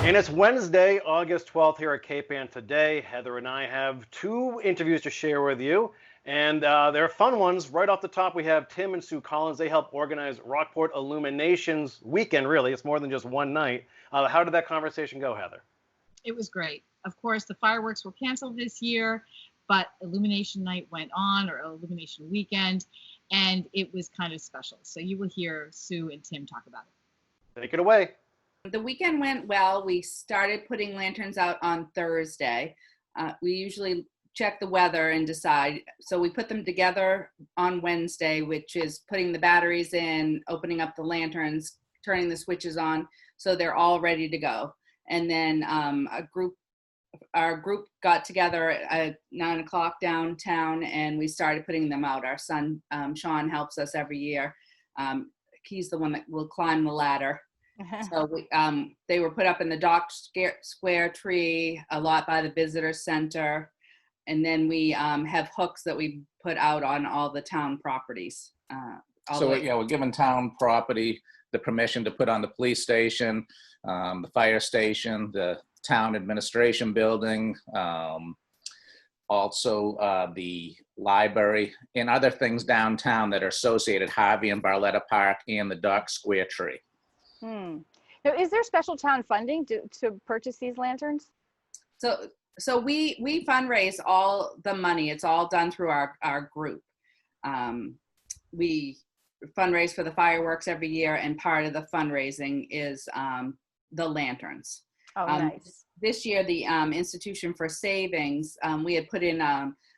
And it's Wednesday, August 12th here at Cape Ann today. Heather and I have two interviews to share with you, and they're fun ones. Right off the top, we have Tim and Sue Collins. They help organize Rockport Illuminations weekend, really. It's more than just one night. How did that conversation go, Heather? It was great. Of course, the fireworks were canceled this year, but Illumination Night went on, or Illumination Weekend, and it was kind of special. So you will hear Sue and Tim talk about it. Take it away. The weekend went well. We started putting lanterns out on Thursday. We usually check the weather and decide. So we put them together on Wednesday, which is putting the batteries in, opening up the lanterns, turning the switches on, so they're all ready to go. And then our group got together at 9 o'clock downtown, and we started putting them out. Our son, Sean, helps us every year. He's the one that will climb the ladder. So they were put up in the Dock Square tree, a lot by the visitor center. And then we have hooks that we put out on all the town properties. We're giving town property the permission to put on the police station, the fire station, the town administration building, also the library, and other things downtown that are associated, Harvey and Barletta Park and the Dock Square tree. Now, is there special town funding to purchase these lanterns? So we fundraise all the money. It's all done through our group. We fundraise for the fireworks every year, and part of the fundraising is the lanterns. Oh, nice. This year, the Institution for Savings, we had put in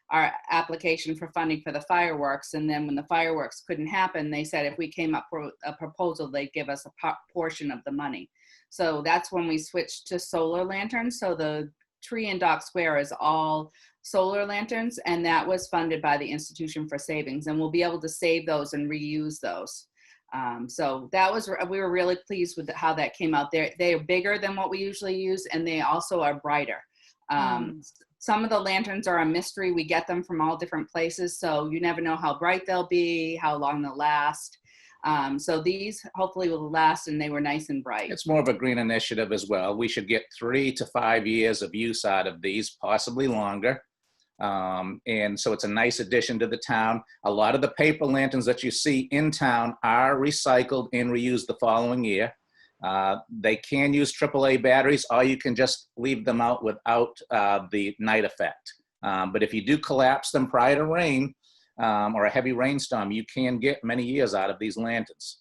our application for funding for the fireworks, and then when the fireworks couldn't happen, they said if we came up with a proposal, they'd give us a portion of the money. So that's when we switched to solar lanterns. So the tree in Dock Square is all solar lanterns, and that was funded by the Institution for Savings, and we'll be able to save those and reuse those. So that was, we were really pleased with how that came out. They are bigger than what we usually use, and they also are brighter. Some of the lanterns are a mystery. We get them from all different places, so you never know how bright they'll be, how long they'll last. So these hopefully will last, and they were nice and bright. It's more of a green initiative as well. We should get 3 to 5 years of use out of these, possibly longer. And so it's a nice addition to the town. A lot of the paper lanterns that you see in town are recycled and reused the following year. They can use AAA batteries, or you can just leave them out without the night effect. But if you do collapse them prior to rain or a heavy rainstorm, you can get many years out of these lanterns.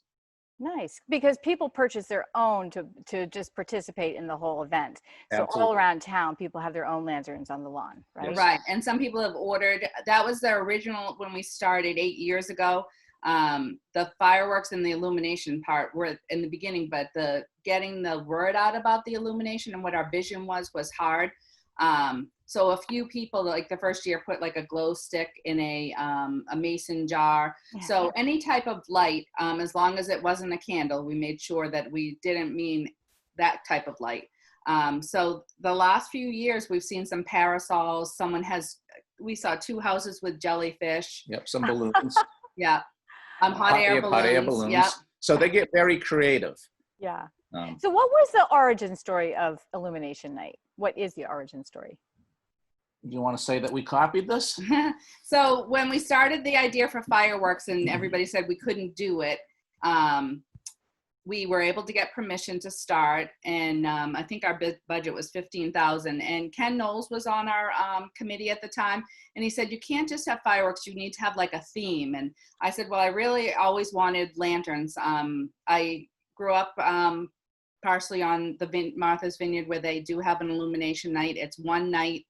Nice, because people purchase their own to just participate in the whole event. So Absolutely. All around town, people have their own lanterns on the lawn, right? Right, and some people have ordered. That was the original when we started 8 years ago. The fireworks and the illumination part were in the beginning, but getting the word out about the illumination and what our vision was hard. So a few people, like the first year, put like a glow stick in a mason jar. Yeah. So any type of light, as long as it wasn't a candle, we made sure that we didn't mean that type of light. So the last few years, we've seen some parasols. We saw 2 houses with jellyfish. Yep, some balloons. Yeah. Hot air balloons. Yep. So they get very creative. Yeah. So what was the origin story of Illumination Night? What is the origin story? Do you want to say that we copied this? So when we started the idea for fireworks and everybody said we couldn't do it, we were able to get permission to start. And I think our budget was $15,000. And Ken Knowles was on our committee at the time. And he said, you can't just have fireworks, you need to have like a theme. And I said, well, I really always wanted lanterns. I grew up partially on the Martha's Vineyard, where they do have an illumination night. It's one night.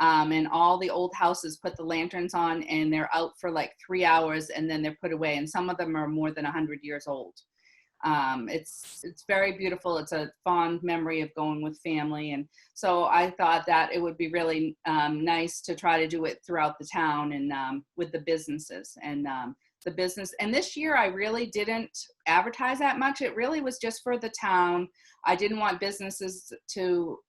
And all the old houses put the lanterns on, and they're out for like 3 hours, and then they're put away. And some of them are more than 100 years old. It's very beautiful. It's a fond memory of going with family. And so I thought that it would be really nice to try to do it throughout the town and with the businesses and the business. And this year I really didn't advertise that much. It really was just for the town. I didn't want businesses to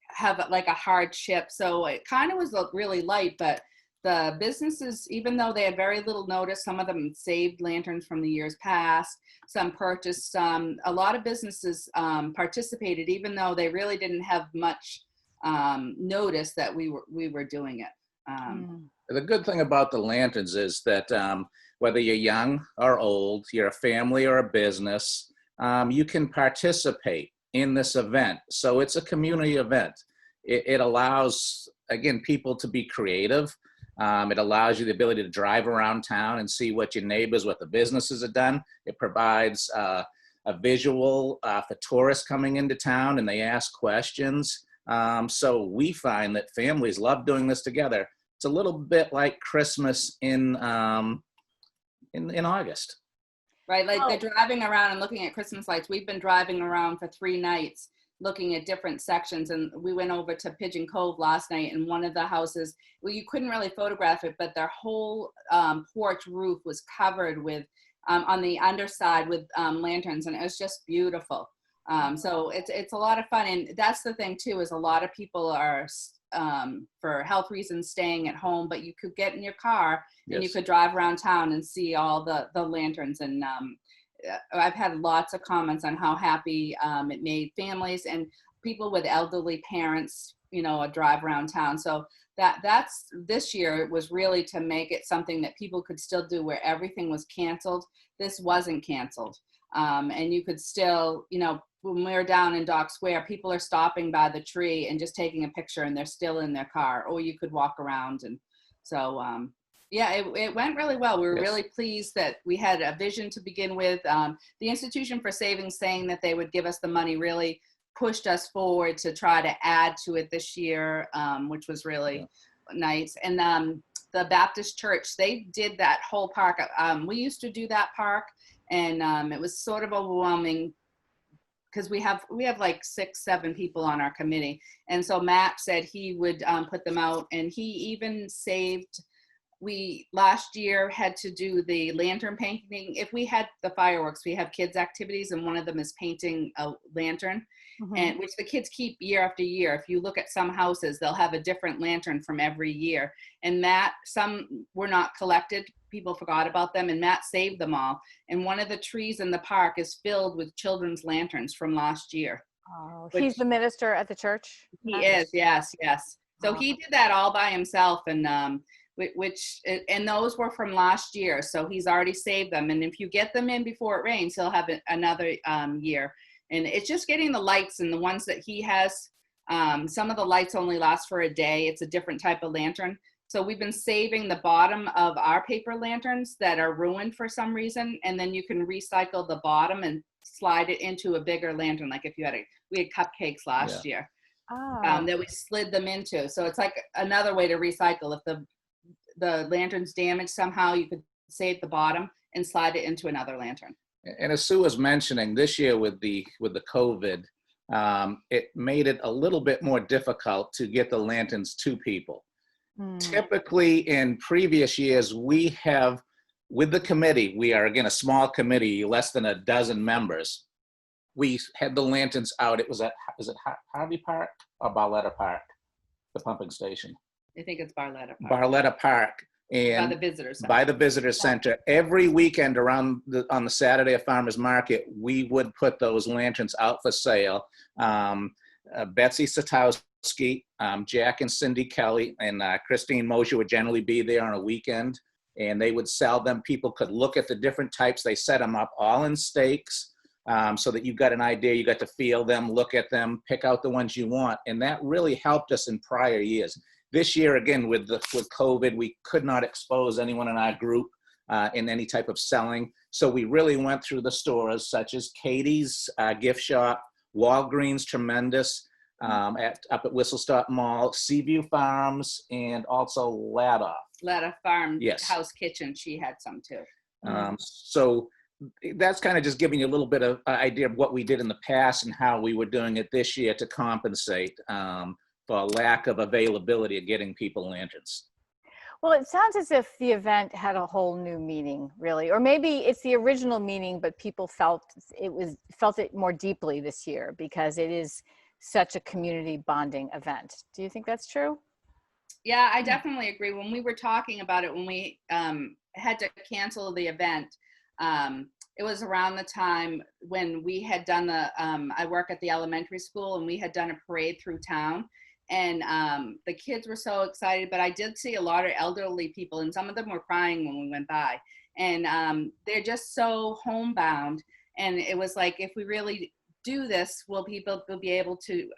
have like a hardship. So it kind of was really light, but the businesses, even though they had very little notice, some of them saved lanterns from the years past, some purchased some. A lot of businesses participated, even though they really didn't have much notice that we were doing it. The good thing about the lanterns is that whether you're young or old, you're a family or a business, you can participate in this event. So it's a community event. It allows, again, people to be creative. It allows you the ability to drive around town and see what your neighbors, what the businesses have done. It provides a visual for tourists coming into town, and they ask questions. So we find that families love doing this together. It's a little bit like Christmas in August. Right, like they're driving around and looking at Christmas lights. We've been driving around for 3 nights looking at different sections, and we went over to Pigeon Cove last night, and one of the houses, well, you couldn't really photograph it, but their whole porch roof was covered with, on the underside with lanterns, and it was just beautiful. So it's a lot of fun, and that's the thing too, is a lot of people are for health reasons staying at home, but you could get in your car and you could drive around town and see all the lanterns. And I've had lots of comments on how happy it made families and people with elderly parents, you know, a drive around town. So that's this year was really to make it something that people could still do, where everything was canceled. This wasn't canceled. And you could still, you know, when we were down in Dock Square, people are stopping by the tree and just taking a picture, and they're still in their car, or you could walk around. And so, yeah, it went really well. We were really pleased that we had a vision to begin with. The Institution for Savings saying that they would give us the money really pushed us forward to try to add to it this year, which was really nice. And the Baptist Church, they did that whole park. We used to do that park, and it was sort of overwhelming because we have like 6-7 people on our committee. And so Matt said he would put them out, and he even saved, we last year had to do the lantern painting. If we had the fireworks, we have kids activities, and one of them is painting a lantern, and which the kids keep year after year. If you look at some houses, they'll have a different lantern from every year. And Matt, some were not collected, people forgot about them, and Matt saved them all. And one of the trees in the park is filled with children's lanterns from last year. Oh, he's the minister at the church? He is, yes. So he did that all by himself, and and those were from last year, so he's already saved them. And if you get them in before it rains, he'll have another year. And it's just getting the lights, and the ones that he has, some of the lights only last for a day. It's a different type of lantern. So we've been saving the bottom of our paper lanterns that are ruined for some reason, and then you can recycle the bottom and slide it into a bigger lantern. Like if you had we had cupcakes last year that we slid them into. So it's like another way to recycle. If the lantern's damaged somehow, you could save the bottom and slide it into another lantern. And as Sue was mentioning, this year with the COVID, it made it a little bit more difficult to get the lanterns to people. Typically in previous years, we have, with the committee, we are again a small committee, less than a dozen members. We had the lanterns out. It was is it Harvey Park or Barletta Park, the pumping station? I think it's Barletta Park. Barletta Park. And by the visitor center. By the visitor center. Every weekend on the Saturday of Farmers Market, we would put those lanterns out for sale. Betsy Satowski, Jack and Cindy Kelly, and Christine Mosher would generally be there on a weekend, and they would sell them. People could look at the different types. They set them up all in stakes so that you got an idea. You got to feel them, look at them, pick out the ones you want, and that really helped us in prior years. This year, again, with COVID, we could not expose anyone in our group in any type of selling. So we really went through the stores such as Katie's gift shop, Walgreens, tremendous, up at Whistle Stop Mall, Seaview Farms, and also Ladda Farm House Kitchen. She had some too. So that's kind of just giving you a little bit of idea of what we did in the past and how we were doing it this year to compensate for lack of availability of getting people lanterns. Well, it sounds as if the event had a whole new meaning, really, or maybe it's the original meaning, but people felt it more deeply this year because it is such a community bonding event. Do you think that's true? Yeah, I definitely agree. When we were talking about it, when we had to cancel the event, it was around the time when we had done I work at the elementary school, and we had done a parade through town. And the kids were so excited, but I did see a lot of elderly people, and some of them were crying when we went by. And they're just so homebound. And it was like, if we really do this, will people will be able to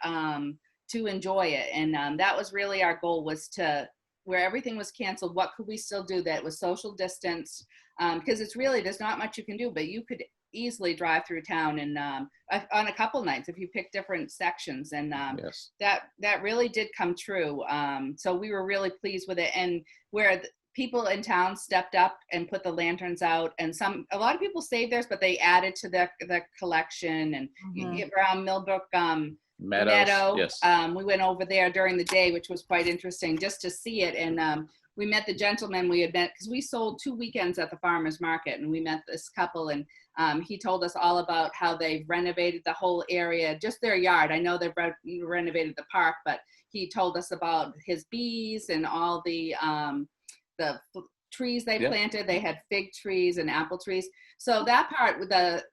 enjoy it? And that was really our goal, was to, where everything was canceled, what could we still do that was social distance? Because it's really, there's not much you can do, but you could easily drive through town and on a couple nights if you pick different sections. And Yes. that really did come true. So we were really pleased with it. And where people in town stepped up and put the lanterns out, and a lot of people saved theirs, but they added to the collection. And around Millbrook Meadow, Yes. we went over there during the day, which was quite interesting just to see it. And we met the gentleman we had met, because we sold 2 weekends at the farmers market, and we met this couple, and he told us all about how they've renovated the whole area, just their yard. I know they've renovated the park, but he told us about his bees and all the trees they planted. They had fig trees and apple trees. So that part, with the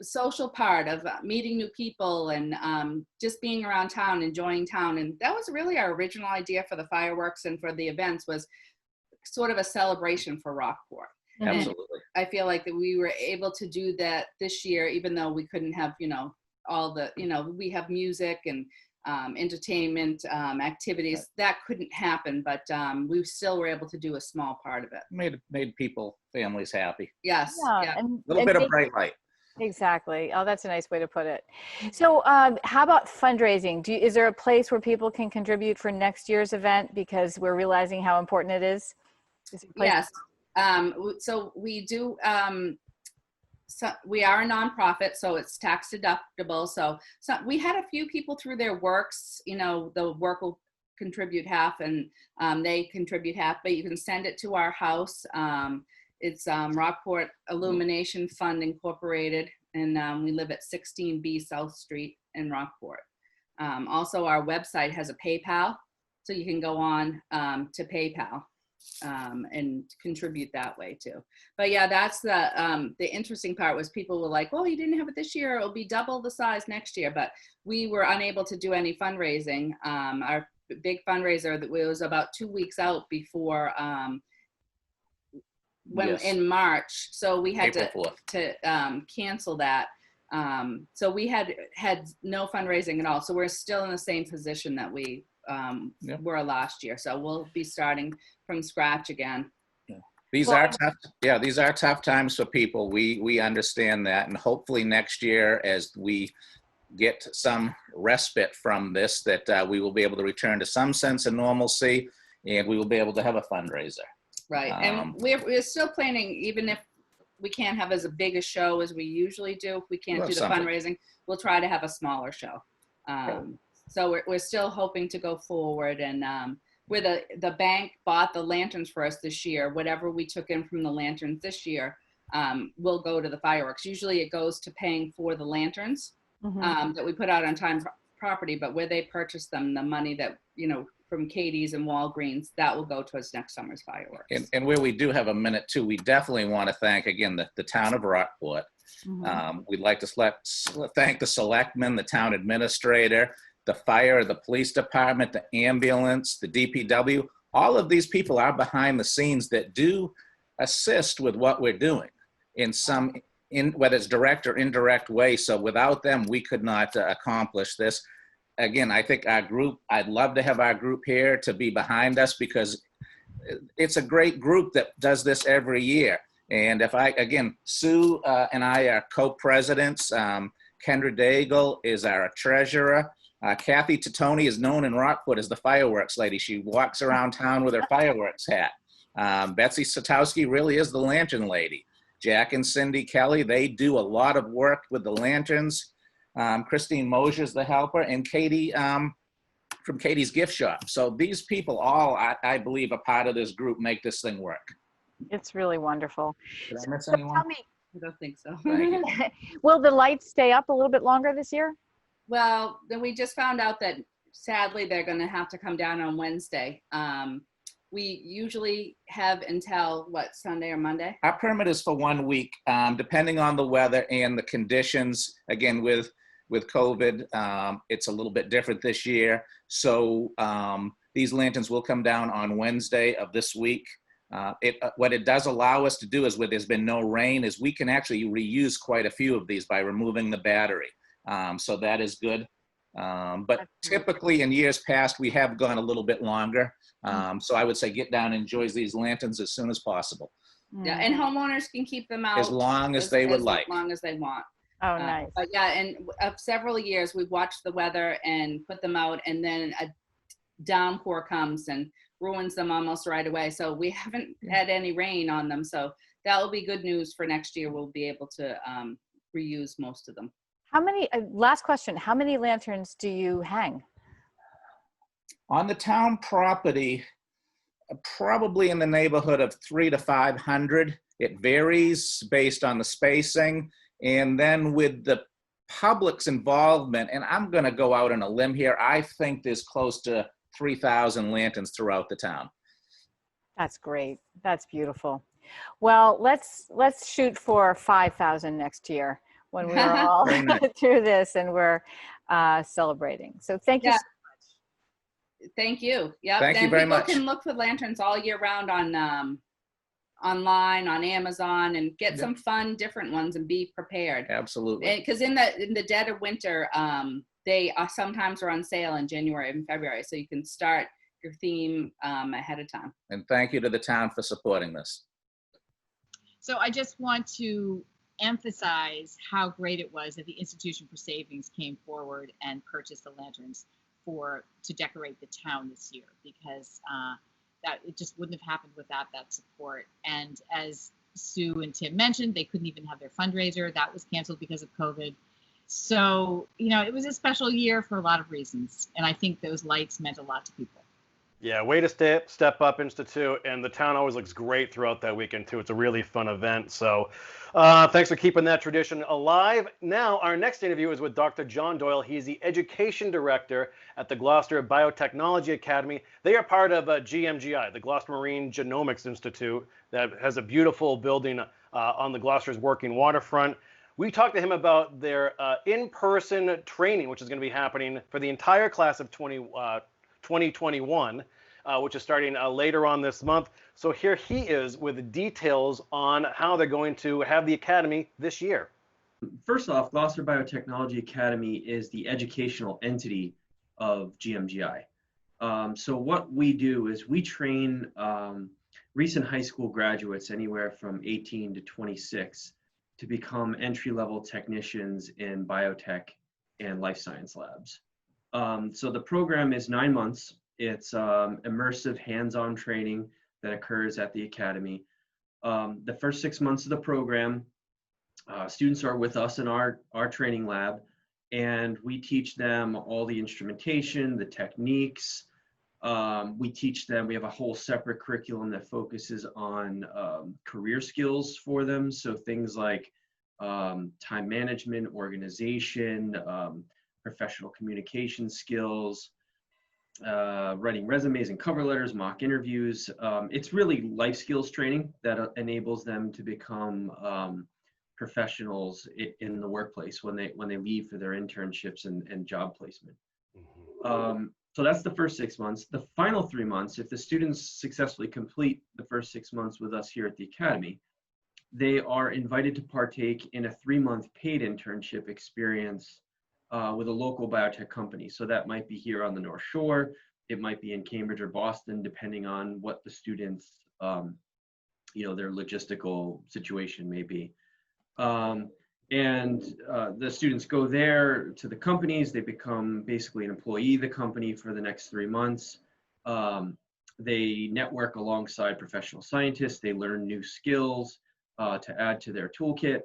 social part of meeting new people and just being around town, enjoying town. And that was really our original idea for the fireworks and for the events, was sort of a celebration for Rockport. Absolutely. And I feel like that we were able to do that this year, even though we couldn't have, all the, we have music and entertainment activities that couldn't happen, but we still were able to do a small part of it. Made people, families happy. Yes. Yeah, Yeah. A little bit of bright light. Exactly. Oh, that's a nice way to put it. So how about fundraising? Is there a place where people can contribute for next year's event, because we're realizing how important it is? Yes. So we do, so we are a nonprofit, so it's tax deductible. So we had a few people through their works, the work will contribute half, and they contribute half, but you can send it to our house. It's Rockport Illumination Fund Incorporated, and we live at 16B South Street in Rockport. Also, our website has a PayPal, so you can go on to PayPal and contribute that way too. But yeah, that's the interesting part, was people were like, "Oh, you didn't have it this year; it'll be double the size next year." But we were unable to do any fundraising. Our big fundraiser that was about 2 weeks out before. In March, so we had to cancel that. So we had no fundraising at all. So we're still in the same position that we were last year. So we'll be starting from scratch again. These are tough. Yeah, these are tough times for people. We understand that, and hopefully next year, as we get some respite from this, that we will be able to return to some sense of normalcy, and we will be able to have a fundraiser. Right, and we're still planning, even if we can't have as big a show as we usually do. If we can't do the fundraising, we'll try to have a smaller show. So we're still hoping to go forward, and where the bank bought the lanterns for us this year, whatever we took in from the lanterns this year will go to the fireworks. Usually it goes to paying for the lanterns that we put out on time property, but where they purchase them, the money that, from Katie's and Walgreens, that will go towards next summer's fireworks. And where we do have a minute too, we definitely want to thank, again, the town of Rockport. We'd like to thank the selectmen, the town administrator, the fire, the police department, the ambulance, the DPW. All of these people are behind the scenes that do assist with what we're doing whether it's direct or indirect way. So without them, we could not accomplish this. Again, I think our group, I'd love to have our group here to be behind us, because it's a great group that does this every year. And Sue and I are co-presidents. Kendra Daigle is our treasurer. Kathy Titoni is known in Rockport as the fireworks lady. She walks around town with her fireworks hat. Betsy Satowski really is the lantern lady. Jack and Cindy Kelly, they do a lot of work with the lanterns. Christine Mosier's the helper, and Katie from Katie's Gift Shop. So these people all, I believe, are part of this group, make this thing work. It's really wonderful. Did I miss So anyone? tell me, I don't think so. Thank you. will the lights stay up a little bit longer this year? Well, then we just found out that sadly, they're going to have to come down on Wednesday. We usually have until what, Sunday or Monday? Our permit is for 1 week, depending on the weather and the conditions. Again, with COVID, it's a little bit different this year. So these lanterns will come down on Wednesday of this week. What it does allow us to do is, where there's been no rain, is we can actually reuse quite a few of these by removing the battery. So that is good. But typically in years past, we have gone a little bit longer. So I would say get down and enjoy these lanterns as soon as possible. Yeah, and homeowners can keep them out as long as they would like. As long as they want. Oh, nice. But yeah, and of several years, we've watched the weather and put them out, and then a downpour comes and ruins them almost right away. So we haven't had any rain on them. So that will be good news for next year. We'll be able to reuse most of them. How many, last question, how many lanterns do you hang? On the town property, probably in the neighborhood of 300 to 500. It varies based on the spacing. And then with the public's involvement, and I'm going to go out on a limb here, I think there's close to 3,000 lanterns throughout the town. That's great. That's beautiful. Well, let's shoot for 5,000 next year when we're all through this and we're celebrating. So thank you so much. Thank you. Yeah. Thank you very much. People can look for lanterns all year round on online, on Amazon, and get some fun, different ones and be prepared. Absolutely. Because in the dead of winter, they sometimes are on sale in January and February. So you can start your theme ahead of time. And thank you to the town for supporting this. So I just want to emphasize how great it was that the Institution for Savings came forward and purchased the lanterns to decorate the town this year, because that it just wouldn't have happened without that support. And as Sue and Tim mentioned, they couldn't even have their fundraiser. That was canceled because of COVID. So, it was a special year for a lot of reasons. And I think those lights meant a lot to people. Yeah, way to step up, Institute, and the town always looks great throughout that weekend too. It's a really fun event. So thanks for keeping that tradition alive. Now, our next interview is with Dr. John Doyle. He's the Education Director at the Gloucester Biotechnology Academy. They are part of GMGI, the Gloucester Marine Genomics Institute, that has a beautiful building on the Gloucester's working waterfront. We talked to him about their in-person training, which is going to be happening for the entire class of 2021, which is starting later on this month. So here he is with details on how they're going to have the academy this year. First off, Gloucester Biotechnology Academy is the educational entity of GMGI. So what we do is we train recent high school graduates, anywhere from 18 to 26, to become entry-level technicians in biotech and life science labs. So the program is 9 months. It's immersive hands-on training that occurs at the academy. The first 6 months of the program, students are with us in our training lab, and we teach them all the instrumentation, the techniques. We teach them, we have a whole separate curriculum that focuses on career skills for them. So things like time management, organization, professional communication skills, writing resumes and cover letters, mock interviews. It's really life skills training that enables them to become professionals in the workplace when they leave for their internships and job placement. So that's the first 6 months. The final 3 months, if the students successfully complete the first 6 months with us here at the academy, they are invited to partake in a 3-month paid internship experience with a local biotech company. So that might be here on the North Shore, it might be in Cambridge or Boston, depending on what the students, their logistical situation may be. The students go there to the companies, they become basically an employee of the company for the next 3 months. They network alongside professional scientists, they learn new skills to add to their toolkit.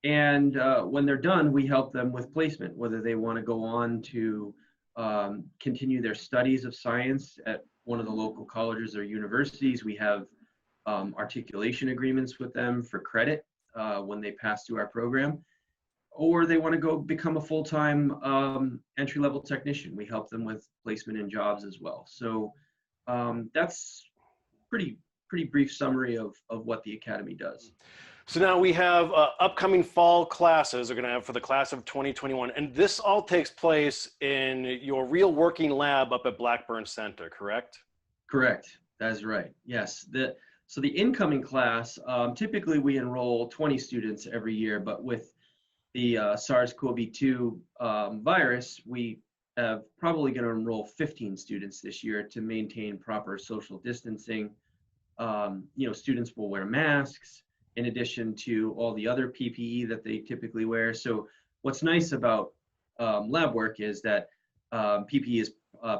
When they're done, we help them with placement, whether they want to go on to continue their studies of science at one of the local colleges or universities. We have articulation agreements with them for credit when they pass through our program. or they want to go become a full-time entry-level technician. We help them with placement in jobs as well. So that's pretty brief summary of what the Academy does. So now we have upcoming fall classes we're going to have for the class of 2021. And this all takes place in your real working lab up at Blackburn Center, correct? Correct. That is right. Yes. So the incoming class, typically we enroll 20 students every year, but with the SARS-CoV-2 virus, we have probably going to enroll 15 students this year to maintain proper social distancing. Students will wear masks in addition to all the other PPE that they typically wear. So what's nice about lab work is that PPE is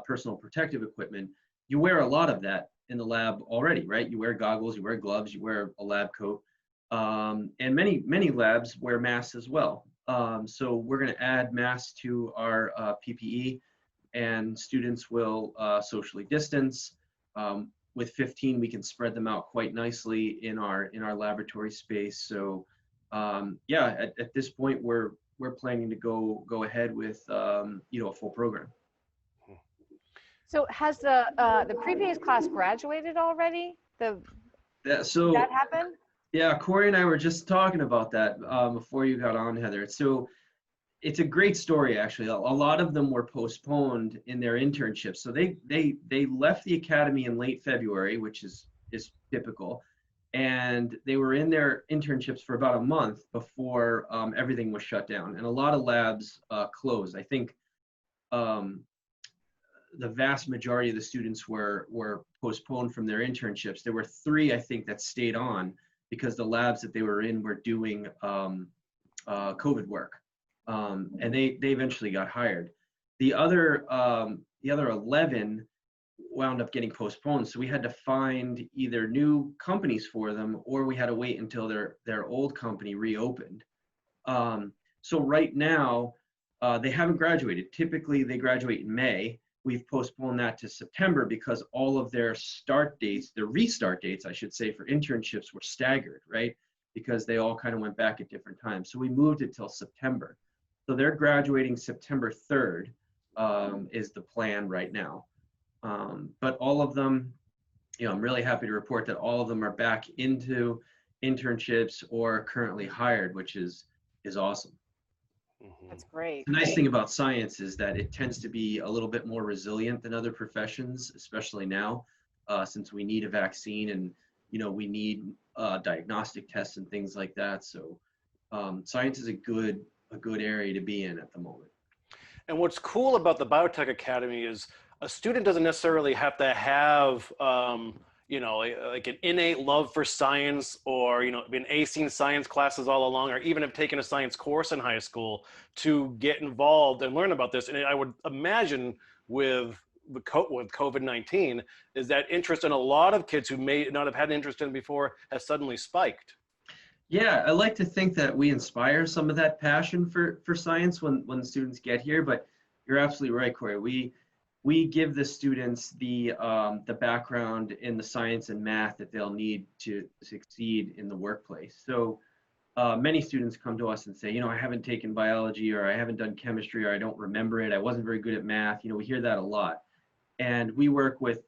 personal protective equipment. You wear a lot of that in the lab already, right? You wear goggles, you wear gloves, you wear a lab coat. And many labs wear masks as well. So we're going to add masks to our PPE, and students will socially distance. With 15, we can spread them out quite nicely in our laboratory space. So at this point, we're planning to go ahead with a full program. So has the previous class graduated already? Did that happen? Yeah, Kory and I were just talking about that before you got on, Heather. So it's a great story, actually. A lot of them were postponed in their internships. So they left the academy in late February, which is typical, and they were in their internships for about a month before everything was shut down, and a lot of labs closed. I think the vast majority of the students were postponed from their internships. There were 3, I think, that stayed on because the labs that they were in were doing COVID work, and they eventually got hired. The other 11 wound up getting postponed, so we had to find either new companies for them, or we had to wait until their old company reopened. So right now, they haven't graduated. Typically, they graduate in May. We've postponed that to September because all of their restart dates, I should say, for internships were staggered, right? Because they all kind of went back at different times. So we moved it till September. So they're graduating September 3rd is the plan right now. But all of them, I'm really happy to report that all of them are back into internships or currently hired, which is awesome. That's great. The nice thing about science is that it tends to be a little bit more resilient than other professions, especially now, since we need a vaccine and we need diagnostic tests and things like that. So science is a good area to be in at the moment. And what's cool about the Biotech Academy is a student doesn't necessarily have to have like an innate love for science, or been acing science classes all along, or even have taken a science course in high school to get involved and learn about this. And I would imagine with COVID-19 is that interest in a lot of kids who may not have had an interest in it before has suddenly spiked. Yeah, I like to think that we inspire some of that passion for science when the students get here, but you're absolutely right, Kory. We give the students the background in the science and math that they'll need to succeed in the workplace. So many students come to us and say, I haven't taken biology, or I haven't done chemistry, or I don't remember it. I wasn't very good at math. We hear that a lot. And we work with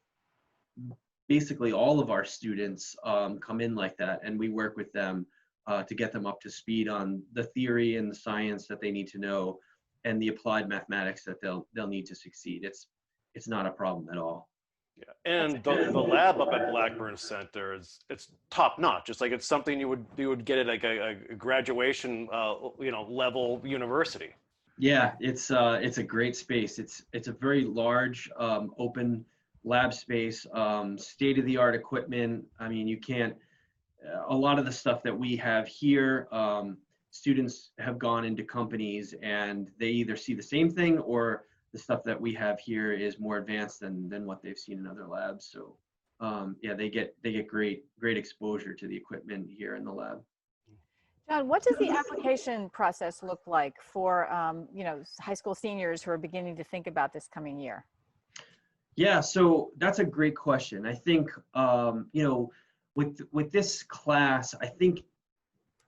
basically all of our students come in like that, and we work with them to get them up to speed on the theory and the science that they need to know, and the applied mathematics that they'll need to succeed. It's not a problem at all. Yeah, and the lab up at Blackburn Center it's top notch. It's like it's something you would get at like a graduation level university. Yeah, it's a great space. It's a very large open lab space, state of the art equipment. I mean, you can't. A lot of the stuff that we have here, students have gone into companies and they either see the same thing, or the stuff that we have here is more advanced than what they've seen in other labs. So they get great exposure to the equipment here in the lab. John, what does the application process look like for high school seniors who are beginning to think about this coming year? Yeah, so that's a great question. I think with this class, I think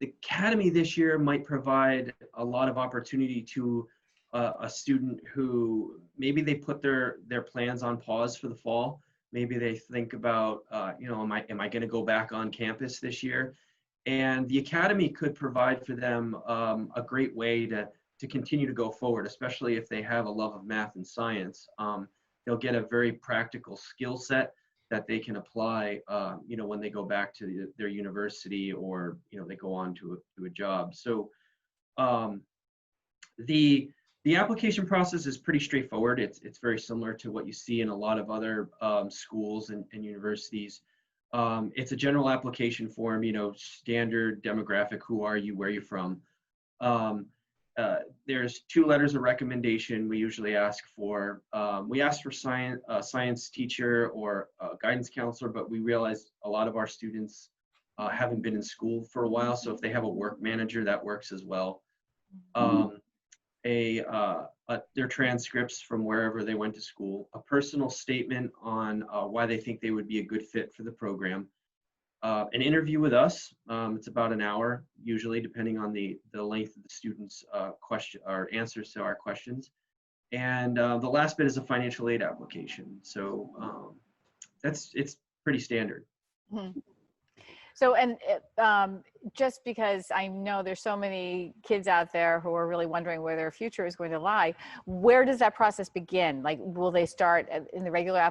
the academy this year might provide a lot of opportunity to a student who maybe they put their plans on pause for the fall. Maybe they think about, am I going to go back on campus this year? And the academy could provide for them a great way to continue to go forward, especially if they have a love of math and science. They'll get a very practical skill set that they can apply, when they go back to their university, or they go on to a job. So the application process is pretty straightforward. It's very similar to what you see in a lot of other schools and universities. It's a general application form, standard demographic: who are you, where are you from. There's 2 letters of recommendation we usually ask for. We ask for science teacher or guidance counselor, but we realize a lot of our students haven't been in school for a while, so if they have a work manager, that works as well. Their transcripts from wherever they went to school, a personal statement on why they think they would be a good fit for the program, an interview with us. It's about an hour, usually, depending on the length of the student's question or answers to our questions. And the last bit is a financial aid application. So it's pretty standard. Mm-hmm. So, and just because I know there's so many kids out there who are really wondering where their future is going to lie, where does that process begin? Like, will they start in the regular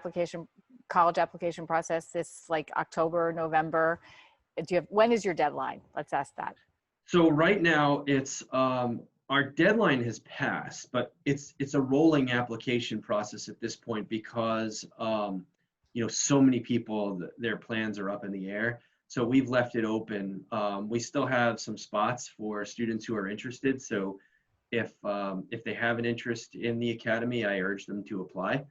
college application process this like October, November? When is your deadline? Let's ask that. So right now it's, our deadline has passed, but it's a rolling application process at this point because, so many people, their plans are up in the air. So we've left it open. We still have some spots for students who are interested. So if they have an interest in the academy, I urge them to apply.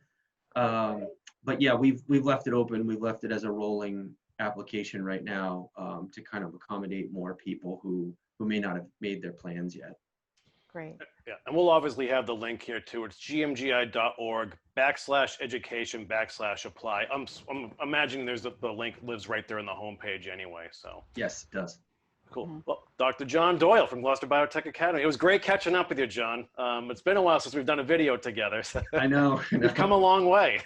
But yeah, we've left it open. We've left it as a rolling application right now to kind of accommodate more people who may not have made their plans yet. Great. Yeah, and we'll obviously have the link here too. It's gmgi.org/education/apply. I'm imagining there's the link lives right there in the homepage anyway. So yes, it does. Cool. Mm-hmm. Well, Dr. John Doyle from Gloucester Biotech Academy. It was great catching up with you, John. It's been a while since we've done a video together. So I know. We've come a long way.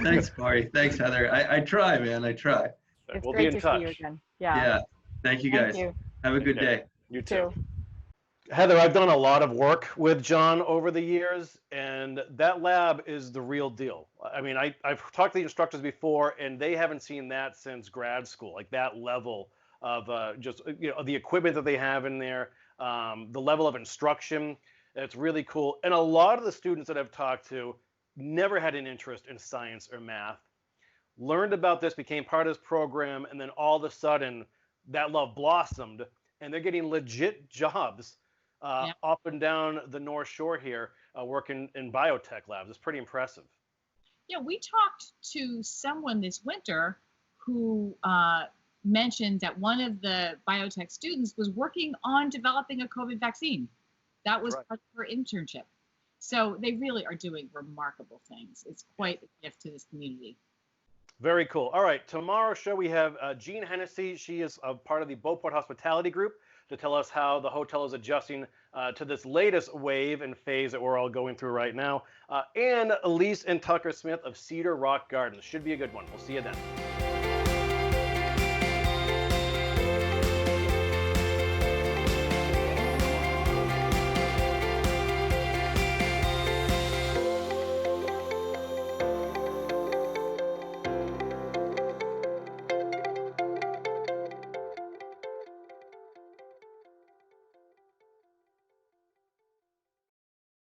Thanks, Kory. Thanks, Heather. I try, man. I try. It's we'll great be in to touch. see you again. Yeah. Yeah. Thank you, guys. Thank you. Have a good day. You too. Heather, I've done a lot of work with John over the years, and that lab is the real deal. I mean, I've talked to the instructors before, and they haven't seen that since grad school, like that level of the equipment that they have in there, the level of instruction. It's really cool. And a lot of the students that I've talked to never had an interest in science or math, learned about this, became part of this program, and then all of a sudden that love blossomed, and they're getting legit jobs up and down the North Shore here, working in biotech labs. It's pretty impressive. Yeah, we talked to someone this winter who mentioned that one of the biotech students was working on developing a COVID vaccine. That was part of her internship. So they really are doing remarkable things. It's quite a gift to this community. Very cool. All right, tomorrow's show we have Jean Hennessy. She is a part of the Beauport Hospitality Group to tell us how the hotel is adjusting to this latest wave and phase that we're all going through right now. And Elise and Tucker Smith of Cedar Rock Gardens. Should be a good one. We'll see you then.